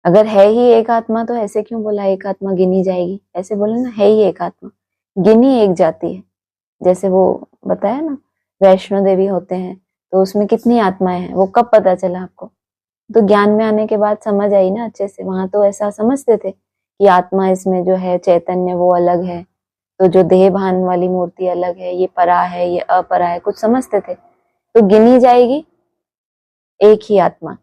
अगर है ही एक आत्मा तो ऐसे क्यों बोला एक आत्मा गिनी जाएगी, ऐसे बोले ना, है ही एक आत्मा, गिनी एक जाती है। जैसे वो बताया ना वैष्णो देवी होते हैं, तो उसमें कितनी आत्माएं हैं, वो कब पता चला आपको, तो ज्ञान में आने के बाद समझ आई ना अच्छे से। वहां तो ऐसा समझते थे कि आत्मा इसमें जो है चैतन्य वो अलग है, तो जो देह भान वाली मूर्ति अलग है, ये परा है, ये अपरा है, कुछ समझते थे, तो गिनी जाएगी एक ही आत्मा,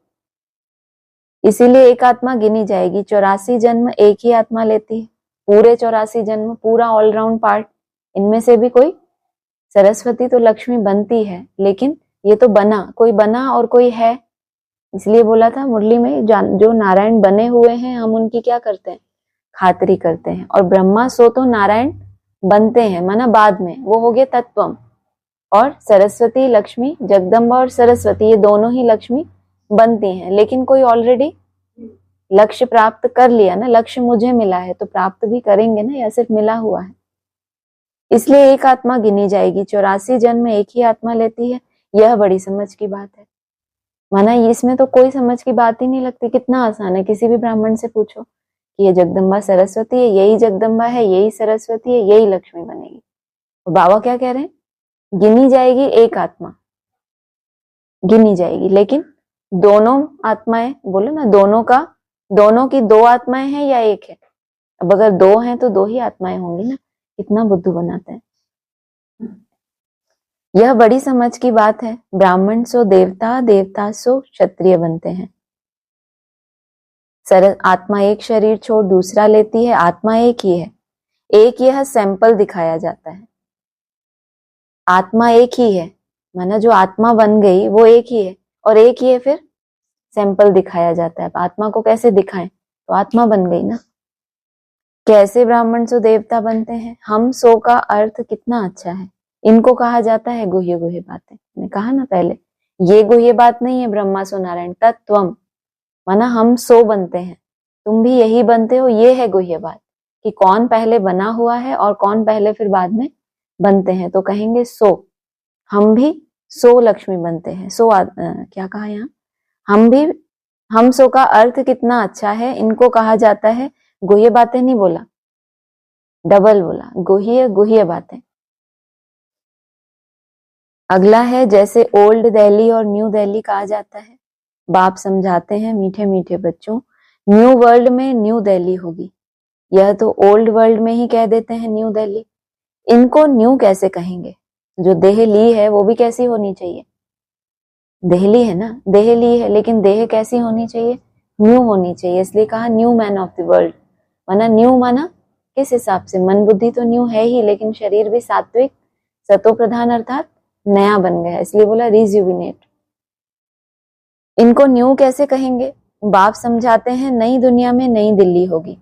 इसीलिए एक आत्मा गिनी जाएगी। 84 जन्म एक ही आत्मा लेती है, पूरे 84 जन्म, पूरा ऑलराउंड पार्ट, इनमें से भी कोई सरस्वती तो लक्ष्मी बनती है, लेकिन ये तो बना, कोई बना और कोई है, इसलिए बोला था मुरली में, जो नारायण बने हुए हैं हम उनकी क्या करते हैं, खातिरी करते हैं। और ब्रह्मा सो तो नारायण बनते हैं, माना बाद में, वो हो गए तत्वम, और सरस्वती लक्ष्मी, जगदम्बा और सरस्वती, ये दोनों ही लक्ष्मी बनती हैं, लेकिन कोई ऑलरेडी लक्ष्य प्राप्त कर लिया ना, लक्ष्य मुझे मिला है तो प्राप्त भी करेंगे ना, या सिर्फ मिला हुआ है, इसलिए एक आत्मा गिनी जाएगी। 84 जन्म एक ही आत्मा लेती है, यह बड़ी समझ की बात है। माना इसमें तो कोई समझ की बात ही नहीं लगती, कितना आसान है, किसी भी ब्राह्मण से पूछो कि ये जगदम्बा सरस्वती है, यही जगदम्बा है, यही सरस्वती है, यही लक्ष्मी बनेगी। तो बाबा क्या कह रहे हैं, गिनी जाएगी एक आत्मा, गिनी जाएगी, लेकिन दोनों आत्माएं, बोलो ना, दोनों की 2 आत्माएं हैं या एक है। अब अगर 2 हैं तो 2 ही आत्माएं होंगी ना, कितना बुद्धू बनाते हैं। यह बड़ी समझ की बात है, ब्राह्मण सो देवता, देवता सो क्षत्रिय बनते हैं। आत्मा एक शरीर छोड़ दूसरा लेती है, आत्मा एक ही है, एक यह सैंपल दिखाया जाता है। आत्मा एक ही है, माना जो आत्मा बन गई वो एक ही है, और एक ही है, फिर सैंपल दिखाया जाता है। आत्मा को कैसे दिखाएं, तो आत्मा बन गई ना। कैसे ब्राह्मण सो देवता बनते हैं, हम सो का अर्थ कितना अच्छा है, इनको कहा जाता है गुह्य गुह्य बातें। मैंने कहा ना पहले, ये गुह्य बात नहीं है ब्रह्मा सो नारायण, तत्वम, माना हम सो बनते हैं, तुम भी यही बनते हो, ये है गुह्य बात, कि कौन पहले बना हुआ है और कौन पहले फिर बाद में बनते हैं। तो कहेंगे सो, हम भी सो लक्ष्मी बनते हैं, सो क्या कहा यहाँ, हम सो का अर्थ कितना अच्छा है, इनको कहा जाता है गुह्य बातें, नहीं बोला, डबल बोला, गुह्य गुह्य बातें। अगला है, जैसे ओल्ड दिल्ली और न्यू दिल्ली कहा जाता है, बाप समझाते हैं मीठे मीठे बच्चों, न्यू वर्ल्ड में न्यू दिल्ली होगी, यह तो ओल्ड वर्ल्ड में ही कह देते हैं न्यू दिल्ली, इनको न्यू कैसे कहेंगे? जो देह ली है वो भी कैसी होनी चाहिए? देहली है ना, देह ली है, लेकिन देह कैसी होनी चाहिए? न्यू होनी चाहिए। इसलिए कहा new man of the world. माना न्यू, माना किस हिसाब से? मन बुद्धि तो न्यू है ही, लेकिन शरीर भी सात्विक सतो प्रधान अर्थात नया बन गया, इसलिए बोला रिज्यूविनेट। इनको न्यू कैसे कहेंगे? बाप समझाते हैं नई दुनिया में नई दिल्ली होगी,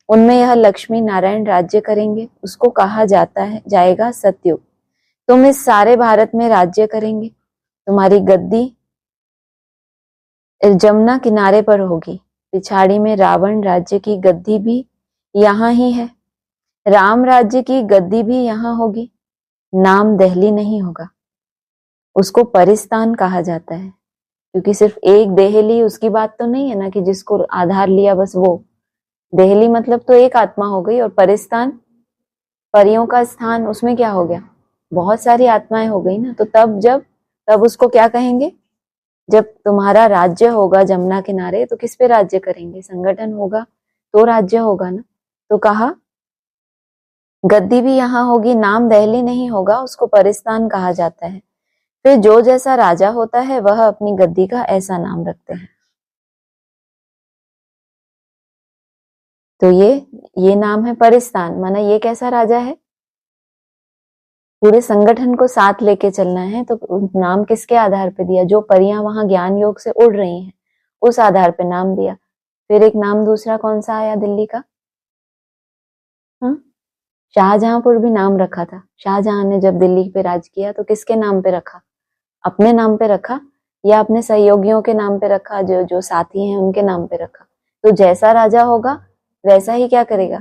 उनमें यह लक्ष्मी नारायण राज्य करेंगे, उसको कहा जाता है जाएगा सतयुग। तुम इस सारे भारत में राज्य करेंगे, तुम्हारी गद्दी जमुना किनारे पर होगी, पिछाड़ी में रावण राज्य की गद्दी भी यहाँ ही है, राम राज्य की गद्दी भी यहाँ होगी, नाम दिल्ली नहीं होगा, उसको परिस्तान कहा जाता है। क्योंकि सिर्फ एक देहली उसकी बात तो नहीं है ना, कि जिसको आधार लिया बस वो। देहली मतलब तो एक आत्मा हो गई, और परिस्तान परियों का स्थान, उसमें क्या हो गया? बहुत सारी आत्माएं हो गई ना। तो तब उसको क्या कहेंगे? जब तुम्हारा राज्य होगा जमुना किनारे, तो किस पे राज्य करेंगे? संगठन होगा तो राज्य होगा ना। तो कहा गद्दी भी यहाँ होगी, नाम दिल्ली नहीं होगा, उसको परिस्तान कहा जाता है। फिर जो जैसा राजा होता है वह अपनी गद्दी का ऐसा नाम रखते हैं। तो ये नाम है परिस्तान, माना ये कैसा राजा है? पूरे संगठन को साथ लेके चलना है, तो नाम किसके आधार पे दिया? जो परियां वहां ज्ञान योग से उड़ रही हैं, उस आधार पे नाम दिया। फिर एक नाम दूसरा कौन सा आया दिल्ली का? हाँ, शाहजहांपुर भी नाम रखा था। शाहजहां ने जब दिल्ली पे राज किया तो किसके नाम पे रखा? अपने नाम पे रखा या अपने सहयोगियों के नाम पे रखा? जो जो साथी हैं उनके नाम पे रखा। तो जैसा राजा होगा वैसा ही क्या करेगा?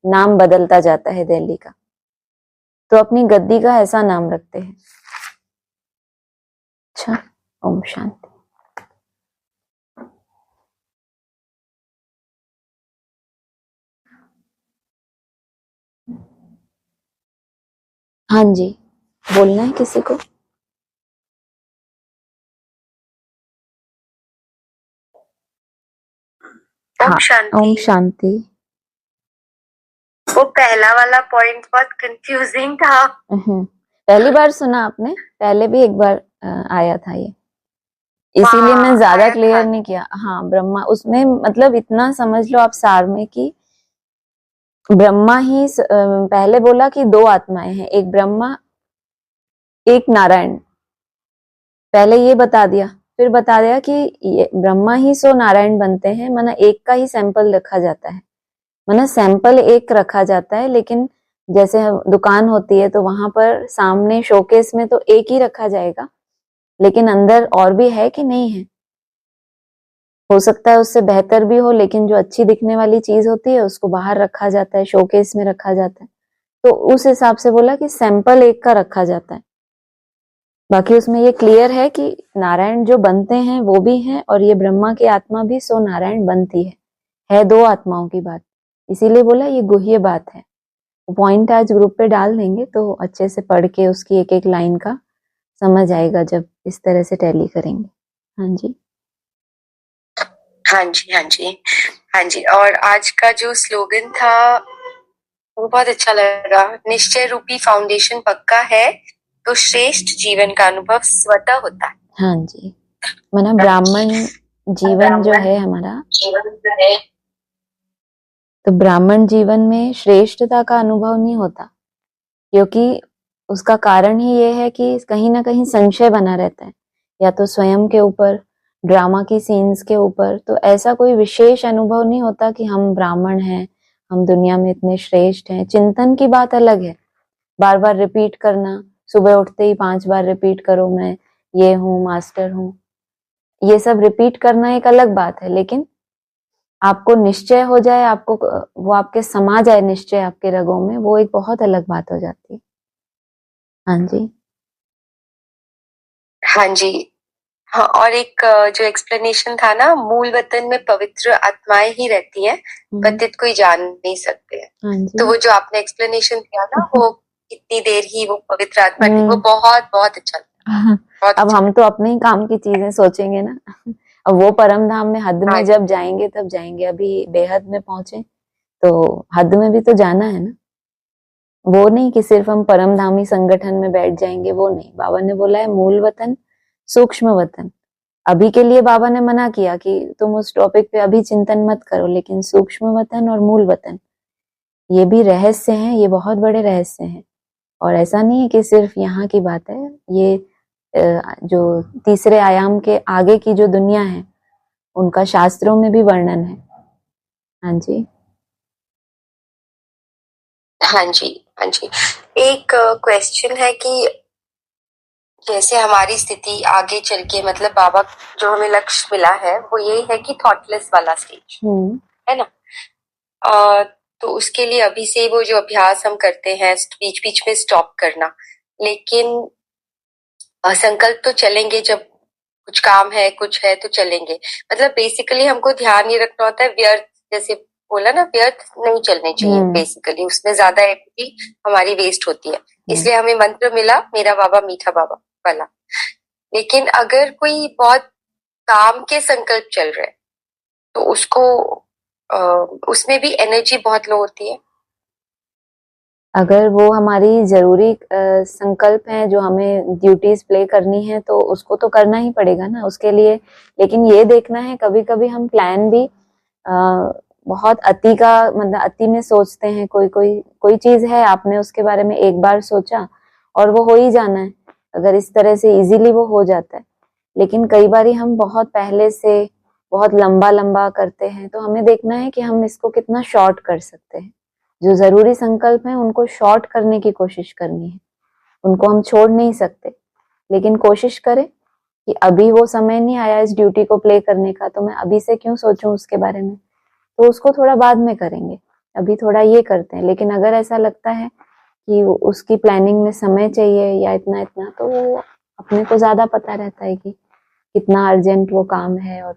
नाम बदलता जाता है दिल्ली का। तो अपनी गद्दी का ऐसा नाम रखते हैं। अच्छा, ओम शांति। हाँ जी, बोलना है किसी को? ओम शांति। ओम शांति। वो पहला वाला पॉइंट बहुत कंफ्यूजिंग था। पहली बार सुना आपने? पहले भी एक बार आया था ये, इसीलिए मैं ज्यादा क्लियर नहीं किया। हाँ, ब्रह्मा, उसमें मतलब इतना समझ लो आप सार में कि ब्रह्मा ही पहले बोला कि दो आत्माएं हैं, एक ब्रह्मा एक नारायण, पहले ये बता दिया। फिर बता दिया कि ये ब्रह्मा ही सो नारायण बनते हैं, माना एक का ही सैंपल रखा जाता है, माना सैंपल एक रखा जाता है। लेकिन जैसे दुकान होती है तो वहां पर सामने शोकेस में तो एक ही रखा जाएगा, लेकिन अंदर और भी है कि नहीं है? हो सकता है उससे बेहतर भी हो, लेकिन जो अच्छी दिखने वाली चीज होती है उसको बाहर रखा जाता है, शोकेस में रखा जाता है। तो उस हिसाब से बोला कि सैंपल एक का रखा जाता है। बाकी उसमें ये क्लियर है कि नारायण जो बनते हैं वो भी हैं, और ये ब्रह्मा की आत्मा भी सो नारायण बनती है दो आत्माओं की बात। इसीलिए बोला ये गुह्य बात है। पॉइंट आज ग्रुप पे डाल देंगे तो अच्छे से पढ़ के उसकी एक एक लाइन का समझ आएगा जब इस तरह से टैली करेंगे। हाँ जी, हाँ जी, हाँ जी, हाँ जी। और आज का जो स्लोगन था वो बहुत अच्छा लगा। निश्चय रूपी फाउंडेशन पक्का है तो श्रेष्ठ जीवन का अनुभव स्वतः होता है। हाँ जी, माना ब्राह्मण जीवन जो है हमारा, जीवन जो है, तो ब्राह्मण जीवन में श्रेष्ठता का अनुभव नहीं होता, क्योंकि उसका कारण ही ये है कि कहीं ना कहीं संशय बना रहता है, या तो स्वयं के ऊपर, ड्रामा की सीन्स के ऊपर। तो ऐसा कोई विशेष अनुभव नहीं होता कि हम ब्राह्मण हैं, हम दुनिया में इतने श्रेष्ठ हैं। चिंतन की बात अलग है, बार बार रिपीट करना, सुबह उठते ही 5 बार रिपीट करो मैं ये हूँ, मास्टर हूँ, ये सब रिपीट करना एक अलग बात है। लेकिन आपको निश्चय हो जाए, आपको वो आपके समा जाए निश्चय आपके रगों में, वो एक बहुत अलग बात हो जाती है। हाँ जी, हाँ जी, हाँ। और एक जो एक्सप्लेनेशन था ना, मूल वतन में पवित्र आत्माएं ही रहती हैं, पतित कोई जान नहीं सकते हैं। हाँ जी। तो वो जो आपने एक्सप्लेनेशन किया ना, वो कितनी देर ही वो पवित्र आत्मा थी, वो बहुत बहुत अच्छा लगा। अब हम तो अपने ही काम की चीजें सोचेंगे ना। अब वो परम धाम में हद में जब जाएंगे तब जाएंगे, अभी बेहद में पहुंचे तो हद में भी तो जाना है ना। वो नहीं कि सिर्फ हम परमधामी संगठन में बैठ जाएंगे, वो नहीं। बाबा ने बोला है मूल वतन, सूक्ष्म वतन। अभी के लिए बाबा ने मना किया कि तुम उस टॉपिक पे अभी चिंतन मत करो, लेकिन सूक्ष्म वतन और मूल वतन ये भी रहस्य हैं, ये बहुत बड़े रहस्य हैं। और ऐसा नहीं है कि सिर्फ यहाँ की बात है, ये जो तीसरे आयाम के आगे की जो दुनिया है उनका शास्त्रों में भी वर्णन है। हाँ जी, हाँ जी, हाँ जी। एक क्वेश्चन है कि जैसे हमारी स्थिति आगे चल के, मतलब बाबा जो हमें लक्ष्य मिला है वो यही है कि थॉटलेस वाला स्टेज, है ना। अ, तो उसके लिए अभी से वो जो अभ्यास हम करते हैं बीच बीच में स्टॉप करना, लेकिन संकल्प तो चलेंगे, जब कुछ काम है कुछ है तो चलेंगे। मतलब बेसिकली हमको ध्यान ये रखना होता है व्यर्थ, जैसे बोला ना, व्यर्थ नहीं चलने चाहिए। बेसिकली उसमें ज्यादा एनर्जी हमारी वेस्ट होती है। इसलिए हमें मंत्र मिला मेरा बाबा मीठा बाबा वाला। लेकिन अगर कोई बहुत काम के संकल्प चल रहे हैं तो उसको उसमें भी एनर्जी बहुत लो होती है। अगर वो हमारी जरूरी संकल्प है, जो हमें ड्यूटीज प्ले करनी है, तो उसको तो करना ही पड़ेगा ना उसके लिए। लेकिन ये देखना है, कभी कभी हम प्लान भी बहुत अति का, मतलब अति में सोचते हैं। कोई चीज है, आपने उसके बारे में एक बार सोचा और वो हो ही जाना है, अगर इस तरह से इजीली वो हो जाता है। लेकिन कई बार हम बहुत पहले से बहुत लंबा लंबा करते हैं, तो हमें देखना है कि हम इसको कितना शॉर्ट कर सकते हैं। जो जरूरी संकल्प है उनको शॉर्ट करने की कोशिश करनी है, उनको हम छोड़ नहीं सकते। लेकिन कोशिश करें कि अभी वो समय नहीं आया इस ड्यूटी को प्ले करने का, तो मैं अभी से क्यों सोचूं उसके बारे में, तो उसको थोड़ा बाद में करेंगे, अभी थोड़ा ये करते हैं। लेकिन अगर ऐसा लगता है कि उसकी प्लानिंग में समय चाहिए या इतना इतना, तो वो अपने को ज्यादा पता रहता है कि कितना अर्जेंट वो काम है और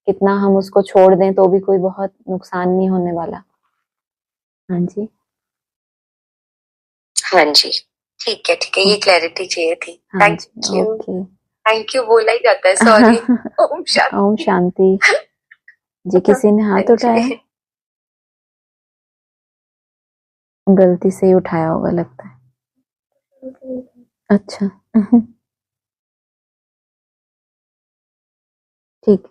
कितना हम उसको छोड़ दें तो भी कोई बहुत नुकसान नहीं होने वाला। हाँ जी, हाँ जी, ठीक है ठीक है, ये क्लैरिटी चाहिए थी। हाँ थैंक जी, यू। ओके। थैंक यू बोला ही जाता है, सॉरी। ओम शांति। ओम शांति जी। किसी ने हाँ हाथ उठाया, जी। गलती से ही उठाया होगा लगता है। अच्छा ठीक।